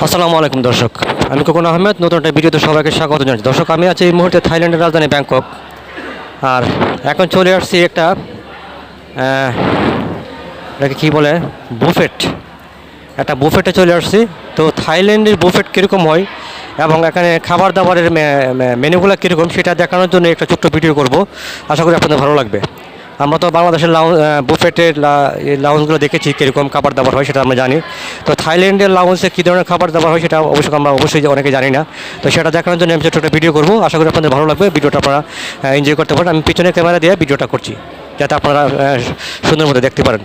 আসসালামু আলাইকুম দর্শক, আমি খোকন আহমেদ। নতুন একটা ভিডিওতে সবাইকে স্বাগত জানাচ্ছি। দর্শক, আমি আছি এই মুহূর্তে থাইল্যান্ডের রাজধানী ব্যাংকক। আর এখন চলে আসছি এটাকে কী বলে, বুফেট। একটা বুফেটে চলে আসছি। তো থাইল্যান্ডের বুফেট কীরকম হয় এবং এখানে খাবার দাবারের মেনুগুলো কীরকম সেটা দেখানোর জন্য একটা ছোট্ট ভিডিও করব। আশা করি আপনাদের ভালো লাগবে। আমরা তো বাংলাদেশের বুফেটের লাউঞ্জগুলো দেখেছি কীরকম খাবার দাবার হয়, সেটা আমরা জানি। তো থাইল্যান্ডের লাউঞ্জে কী ধরনের খাবার দাবার হয় সেটা আমরা অবশ্যই অনেকে জানি না। তো সেটা দেখানোর জন্য আমি ছোটো একটা ভিডিও করবো। আশা করি আপনাদের ভালো লাগবে, ভিডিওটা আপনারা এনজয় করতে পারেন। আমি পিছনে ক্যামেরা দিয়ে ভিডিওটা করছি যাতে আপনারা সুন্দর মতো দেখতে পারেন।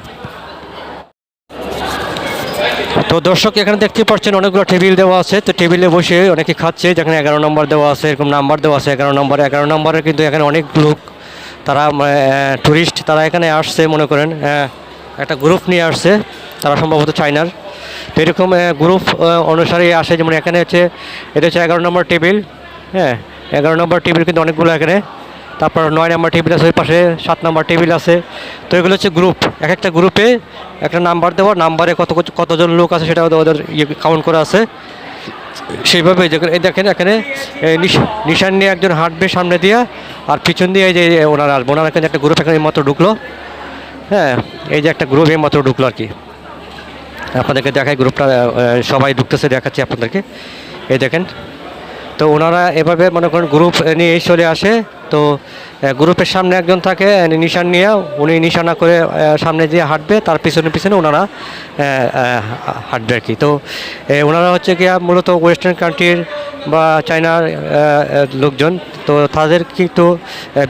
তো দর্শক, এখানে দেখতে পাচ্ছেন অনেকগুলো টেবিল দেওয়া আছে। তো টেবিলে বসে অনেকে খাচ্ছে, যেখানে 11 নম্বর দেওয়া আছে, এরকম নাম্বার দেওয়া আছে 11 নম্বরে। কিন্তু এখানে অনেক লোক, তারা ট্যুরিস্ট, তারা এখানে আসছে, মনে করেন একটা গ্রুপ নিয়ে আসছে, তারা সম্ভবত চায়নার। তো এরকম গ্রুপ অনুসারে আসে। যেমন এখানে এটা হচ্ছে 11 নম্বর টেবিল। হ্যাঁ, 11 নম্বর টেবিল কিন্তু অনেকগুলো এখানে। তারপর 9 নম্বর টেবিল আছে, ওই পাশে 7 নম্বর টেবিল আছে। তো এগুলো হচ্ছে গ্রুপ। এক একটা গ্রুপে একটা নাম্বার দেওয়া, নাম্বারে কতজন লোক আছে সেটা ওদের কাউন্ট করা আছে। সেইভাবে দেখেন এখানে নিশান নিয়ে একজন হাঁটবে সামনে দিয়ে, আর পিছন দিয়ে এই যে ওনারা আসবে। ওনারা এখানে একটা গ্রুপ এখানে মাত্র ঢুকলো। হ্যাঁ, এই যে একটা গ্রুপ এই মাত্র ঢুকলো আর কি। আপনাদেরকে দেখাই গ্রুপটা, সবাই ঢুকতেছে, দেখাচ্ছি আপনাদেরকে। এই দেখেন, তো ওনারা এভাবে মনে করেন গ্রুপ নিয়ে চলে আসে। তো গ্রুপের সামনে একজন থাকে নিশান নিয়ে, উনি নিশানা করে সামনে দিয়ে হাঁটবে, তার পিছনে পিছনে ওনারা হাঁটবে আর কি। তো ওনারা হচ্ছে কি মূলত ওয়েস্টার্ন কান্ট্রির বা চায়নার লোকজন। তো তাদের কিন্তু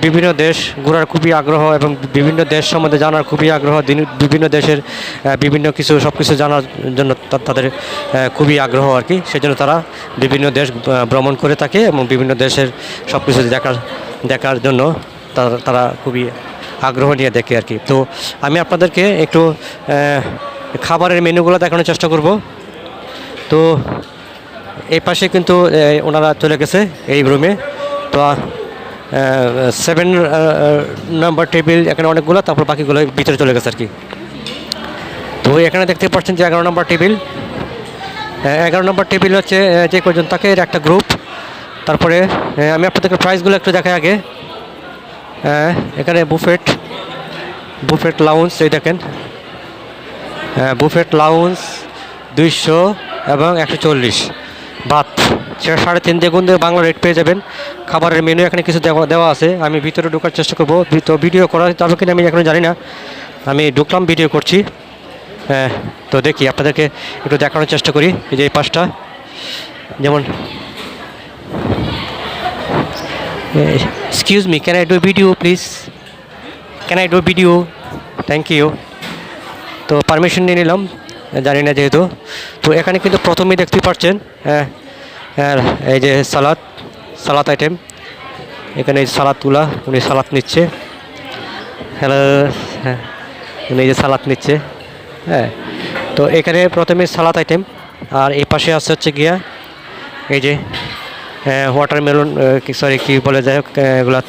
বিভিন্ন দেশ ঘোরার খুবই আগ্রহ এবং বিভিন্ন দেশ সম্বন্ধে জানার খুবই আগ্রহ। বিভিন্ন দেশের বিভিন্ন কিছু সব কিছু জানার জন্য তাদের খুবই আগ্রহ আর কি। সেজন্য তারা বিভিন্ন দেশ ভ্রমণ করে থাকে এবং বিভিন্ন দেশের সব কিছু দেখার জন্য তারা খুবই আগ্রহ নিয়ে দেখে আর কি। তো আমি আপনাদেরকে একটু খাবারের মেনুগুলো দেখানোর চেষ্টা করব। তো এই পাশে কিন্তু ওনারা চলে গেছে এই রুমে। তো 7 নম্বর টেবিল এখানে অনেকগুলো, তারপর বাকিগুলো ভিতরে চলে গেছে আর কি। তো এখানে দেখতে পাচ্ছেন যে 11 নম্বর টেবিল। 11 নম্বর টেবিল হচ্ছে যে কজন থাকে এর একটা গ্রুপ। তারপরে আমি আপনাদেরকে প্রাইসগুলো একটু দেখাই আগে। এখানে বুফেট লাউঞ্জ, এই দেখেন বুফেট লাউঞ্জ 200 এবং 140। ভাত সেটা 3.5 দ্বিগুণ বাংলা রেট পেয়ে যাবেন। খাবারের মেনু এখানে কিছু দেওয়া আছে। আমি ভিতরে ঢোকার চেষ্টা করবো। তো ভিডিও করা যাবে কিনা আমি এখন জানি না। আমি ঢুকলাম, ভিডিও করছি। তো দেখি আপনাদেরকে একটু দেখানোর চেষ্টা করি। এই যে এই পাশটা, যেমন excuse me, can I do video please? Can I do video? Thank you. তো পারমিশন নিয়ে নিলাম, জানি না যেহেতু। তো এখানে কিন্তু প্রথমেই দেখতে পাচ্ছেন এই যে সালাদ আইটেম। এখানে সালাদগুলা, উনি সালাদ নিচ্ছে। হ্যালো, হ্যাঁ, উনি এই যে সালাদ নিচ্ছে। হ্যাঁ, তো এখানে প্রথমে সালাদ আইটেম। আর এই পাশে আসছে হচ্ছে গিয়া এই যে ওয়াটারমেলন, সরি কী বলে, যাই হোক এগুলা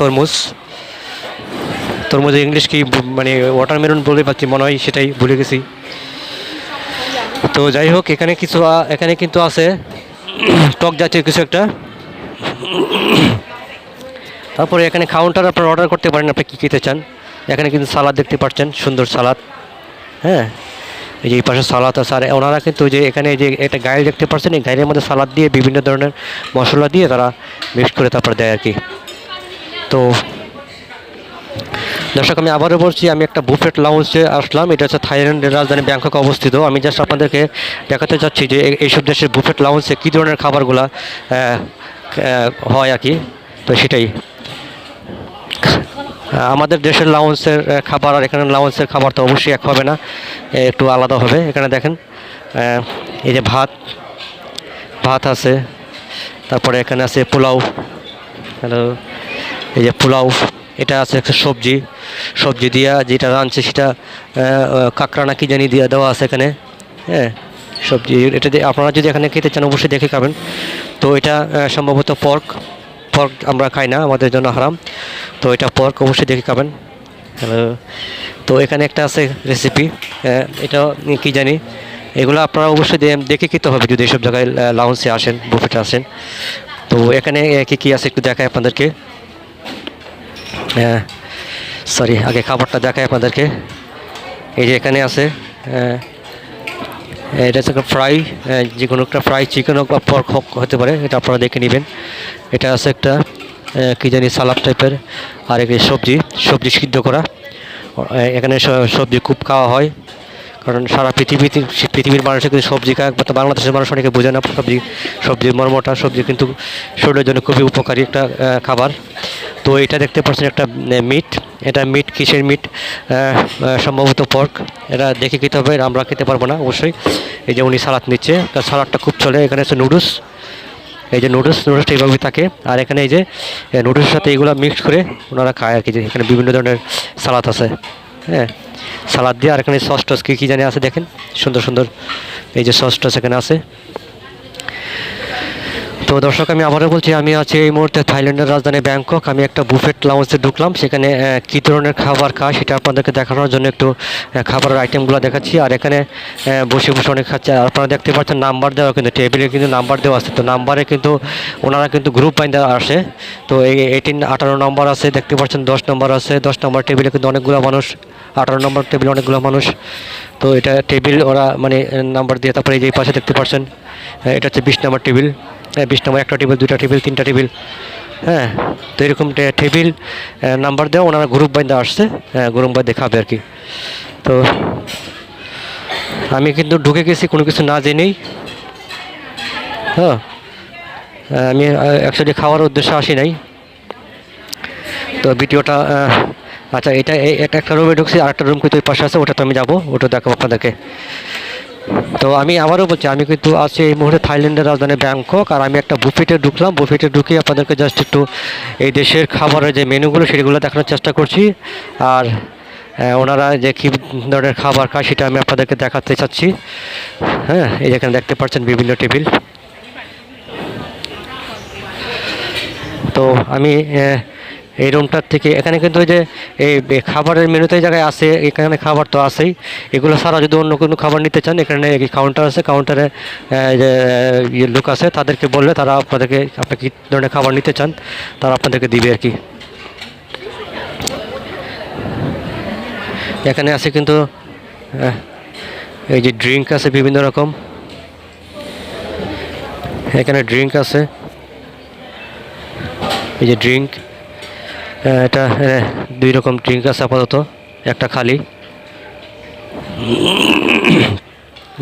তরমুজের ইংলিশ কি, মানে ওয়াটারমেলন বলে পাচ্ছি মনে হয়, সেটাই ভুলে গেছি। তো যাই হোক, এখানে কিন্তু আছে টক জাতীয় কিছু একটা। তারপরে এখানে কাউন্টার আপনারা অর্ডার করতে পারেন আপনি কী খেতে চান। এখানে কিন্তু সালাদ দেখতে পাচ্ছেন, সুন্দর সালাদ। হ্যাঁ, এই যে এই পাশে সালাদ আছে। আর ওনারা কিন্তু যে এখানে যে একটা গাইড দেখতে পাচ্ছেন, এই গাইডের মধ্যে সালাদ দিয়ে বিভিন্ন ধরনের মশলা দিয়ে তারা মিক্স করে তারপর দেয় আর কি। তো দর্শক, আমি আবারও বলছি, আমি একটা বুফেট লাউঞ্জে আসলাম। এটা হচ্ছে থাইল্যান্ডের রাজধানী ব্যাংকক অবস্থিত। আমি জাস্ট আপনাদেরকে দেখাতে চাচ্ছি যে এইসব দেশের বুফেট লাউঞ্জে কী ধরনের খাবারগুলো হয় আর কি। তো সেটাই, আমাদের দেশের লাউঞ্জের খাবার আর এখানে লাউঞ্জের খাবার তো অবশ্যই এক হবে না, একটু আলাদা হবে। এখানে দেখেন এই যে ভাত আছে। তারপরে এখানে আছে পোলাও। হ্যালো, এই যে পোলাও। এটা আছে একটা সবজি দিয়া যেটা রাঁধছে সেটা কাঁকড়া না কি জানি দিয়ে দেওয়া আছে এখানে। হ্যাঁ, সবজি। এটা আপনারা যদি এখানে খেতে চান অবশ্যই দেখে খাবেন। তো এটা সম্ভবত পর্ক আমরা খাই না, আমাদের জন্য হারাম। তো এটা পর্ক, অবশ্যই দেখে খাবেন। হ্যালো, তো এখানে একটা আছে রেসিপি, এটা কি জানি এগুলো আপনারা অবশ্যই দেখে খেতে হবে যদি এসব জায়গায় লাউঞ্জে আসেন, বুফেটে আসেন। তো এখানে কী কী আছে একটু দেখায় আপনাদেরকে। সরি, আগে খাবারটা দেখায় আপনাদেরকে। এই যে এখানে আছে এটা হচ্ছে একটা ফ্রাই, যে কোনো একটা ফ্রাই চিকেন হোক বা পর্ক হোক হতে পারে, এটা আপনারা দেখে নেবেন। এটা আছে একটা কী জানি সালাদ টাইপের, আর একটি সবজি সবজি সিদ্ধ করা। এখানে সবজি খুব খাওয়া হয়, কারণ সারা পৃথিবীর মানুষের কিন্তু সবজি খায়, তো বাংলাদেশের মানুষ অনেকে বোঝে না সবজির মর্মটা। সবজি কিন্তু শরীরের জন্য খুবই উপকারী একটা খাবার। তো এটা দেখতে পাচ্ছেন একটা মিট, এটা মিট কিসের মিট? সম্ভবত পর্ক। এটা দেখে খেতে হবে, আমরা খেতে পারবো না অবশ্যই। এই যে উনি সালাদ নিচ্ছে, তার সালাদটা খুব চলে। এখানে আছে নুডলস, এই যে নুডলসটা এইভাবেই থাকে। আর এখানে এই যে নুডলসের সাথে এইগুলো মিক্স করে ওনারা খায় আর কি। যে এখানে বিভিন্ন ধরনের সালাদ আছে, হ্যাঁ, সালাদ দিয়ে। আর এখানে সস টস কী জানি আছে দেখেন, সুন্দর সুন্দর এই যে সস টস এখানে আছে। তো দর্শক, আমি আবারও বলছি, আমি আছি এই মুহূর্তে থাইল্যান্ডের রাজধানী ব্যাংকক। আমি একটা বুফেট লাউঞ্জে ঢুকলাম, সেখানে কী ধরনের খাবার খায় সেটা আপনাদেরকে দেখানোর জন্য একটু খাবারের আইটেমগুলো দেখাচ্ছি। আর এখানে বসে বসে অনেক খাচ্ছে। আর আপনারা দেখতে পাচ্ছেন নাম্বার দেওয়া, কিন্তু টেবিলে কিন্তু নাম্বার দেওয়া আছে। তো নাম্বারে কিন্তু ওনারা কিন্তু গ্রুপ বাইন্দা আসে। তো এই 18 নম্বর আছে, দেখতে পাচ্ছেন 10 নম্বর আছে। 10 নম্বর টেবিলে কিন্তু অনেকগুলো মানুষ, 18 নম্বর টেবিলে অনেকগুলো মানুষ। তো এটা টেবিল ওরা মানে নাম্বার দিয়ে, তারপরে এই যে পাশে দেখতে পাচ্ছেন এটা হচ্ছে 20 নম্বর টেবিল। 20 নম্বর একটা টেবিল, 2টা টেবিল, 3টা টেবিল, হ্যাঁ। তো এরকম টেবিল নাম্বার দেওয়া, ওনারা গ্রুপ বাইন্দা আসছে, গ্রুপ বাইন্দা খাবে আর কি। তো আমি কিন্তু ঢুকে গেছি কোনো কিছু না জেনেই, হ্যাঁ। আমি অ্যাকচুয়ালি খাওয়ার উদ্দেশ্যে আসি নাই। তো ভিডিওটা আচ্ছা, এটা একটা রুমে ঢুকছি, আরেকটা রুম কিন্তু ওই পাশে আছে, ওটা তো আমি যাবো, ওটা দেখাবো আপনাদেরকে। তো আমি আবারও বলছি, আমি কিন্তু আছি এই মুহূর্তে থাইল্যান্ডের রাজধানী ব্যাংকক। আর আমি একটা বুফেটে ঢুকলাম, বুফেটে ঢুকে আপনাদেরকে জাস্ট একটু এই দেশের খাবারের যে মেনুগুলো সেগুলো দেখানোর চেষ্টা করছি। আর ওনারা যে কী ধরনের খাবার খায় সেটা আমি আপনাদেরকে দেখাতে চাচ্ছি, হ্যাঁ। এই যেখানে দেখতে পাচ্ছেন বিভিন্ন টেবিল। তো আমি এই রুমটার থেকে এখানে কিন্তু ওই যে এই খাবারের মেনুতে জায়গায় আছে, এখানে খাবার তো আছেই। এগুলো ছাড়া যদি অন্য কোনো খাবার নিতে চান, এখানে কাউন্টার আছে, কাউন্টারে যে লোক আছে, তাদেরকে বললে তারা আপনাদেরকে, আপনি কী ধরনের খাবার নিতে চান তারা আপনাদেরকে দিবে আর কি। এখানে আছে কিন্তু এই যে ড্রিঙ্ক আছে বিভিন্ন রকম, এখানে ড্রিঙ্ক আছে, এই যে ড্রিঙ্ক, এটা 2 রকম ড্রিঙ্ক আছে আপাতত, একটা খালি।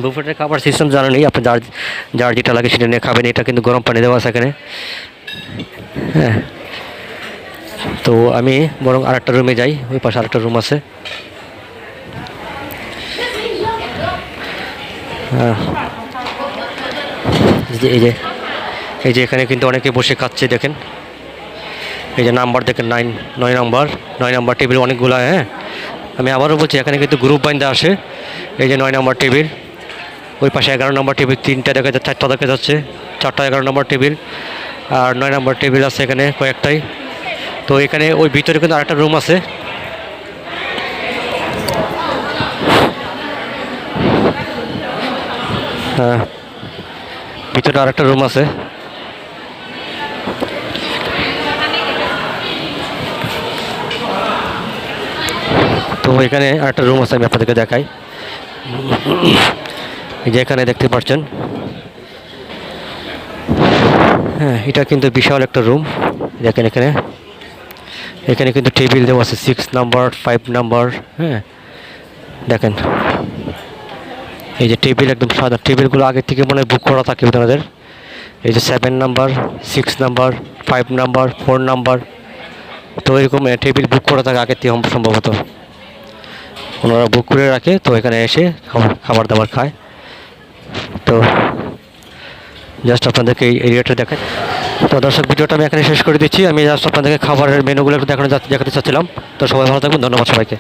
বুফেটের খাবার সিস্টেম জানা নেই, আপনি যার যেটা লাগে সেটা নিয়ে খাবেন। এটা কিন্তু গরম পানি দেওয়া আছে এখানে, হ্যাঁ। তো আমি বরং আরেকটা রুমে যাই, ওই পাশে আরেকটা রুম আছে। এই যে এখানে কিন্তু অনেকে বসে খাচ্ছে দেখেন। এই যে নাম্বার দেখেন 9 নম্বর টেবিল অনেকগুলো, হ্যাঁ। আমি আবারও বলছি, এখানে কিন্তু গ্রুপ বাইন্দা আসে। এই যে 9 নম্বর টেবিল, ওই পাশে 11 নম্বর টেবিল, 3টা দেখা যাচ্ছে, 4টা দেখা যাচ্ছে, 4টা 11 নম্বর টেবিল, আর 9 নম্বর টেবিল আছে এখানে কয়েকটাই। তো এখানে ওই ভিতরে কিন্তু আরেকটা রুম আছে, হ্যাঁ, ভিতরে আরেকটা রুম আছে। তো এখানে আরেকটা রুম আছে, আমি আপনাদেরকে দেখাই। এই যে এখানে দেখতে পাচ্ছেন, হ্যাঁ, এটা কিন্তু বিশাল একটা রুম। দেখেন এখানে কিন্তু টেবিল দেওয়া আছে 6 নম্বর, 5 নম্বর, হ্যাঁ। দেখেন এই যে টেবিল একদম সাদা, টেবিলগুলো আগে থেকে মনে হয় বুক করা থাকে আপনাদের। এই যে 7 নাম্বার, 6 নাম্বার, 5 নাম্বার, 4 নাম্বার, তো এরকম টেবিল বুক করা থাকে আগের থেকে সম্ভবত, ওনারা বুক করে রাখে। তো এখানে এসে খাবার দাবার খায়। তো জাস্ট আপনাদেরকে এই এরিয়াটা দেখাই। তো দর্শক, ভিডিওটা আমি এখানে শেষ করে দিচ্ছি। আমি জাস্ট আপনাদেরকে খাবারের মেনুগুলো একটু দেখাতে চাচ্ছিলাম। তো সবাই ভালো থাকবেন, ধন্যবাদ সবাইকে।